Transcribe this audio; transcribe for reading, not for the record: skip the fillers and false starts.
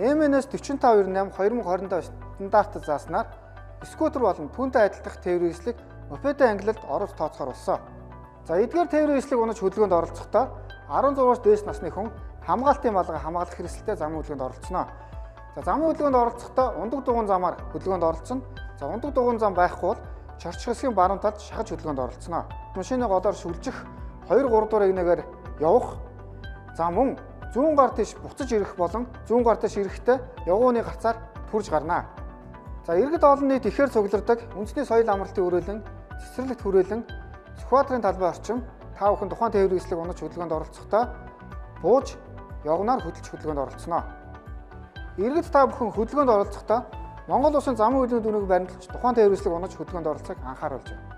МНС 4598 2020 стандартад зааснаар скутер болон түүнтэй адилдах тээврийн эслэг мопедын ангилалд оруулж тооцохоор болсон. За эдгээр тээврийн эслэг унаж хөдөлгөөнд оролцохдоо 16-аас дээш насны хүн хамгаалтын малгай хамгаалах хэрэгсэлтэй замын хөдөлгөөнд оролцсноо. За замын хөдөлгөөнд оролцохдоо ундаг дугуйн замаар хөдөлгөөнд оролцсон. За ундаг дугуйн зам байхгүй бол чорч хэсгийн баруун талд шахаж хөдөлгөөнд оролцсноо. Машины голоор шүлжих 2-3 дугаар игнэгээр явах. За мөн зүүн гар тийш буцаж ирэх болон зүүн гар тийш ирэхдээ явгууны гарцаар төрж гарнаа. За иргэд олон нийт ихээр цуглардаг үндэсний соёл амралтын хүрээлэн, цэцэрлэгт хүрээлэн, Сүхбаатарын талбай орчим та бүхэн тухайн тээврийн эслэг унаж хөдөлгөөнд оролцохдоо бууж явгнаар хөдөлж хөдөлгөөнд оролцсноо. Иргэд та бүхэн хөдөлгөөнд оролцохдоо Монгол улсын замын хөдөлгөөнд дүнэг баримталж тухайн тээврийн эслэг унаж хөдөлгөөнд оролцохыг анхааруулж байна.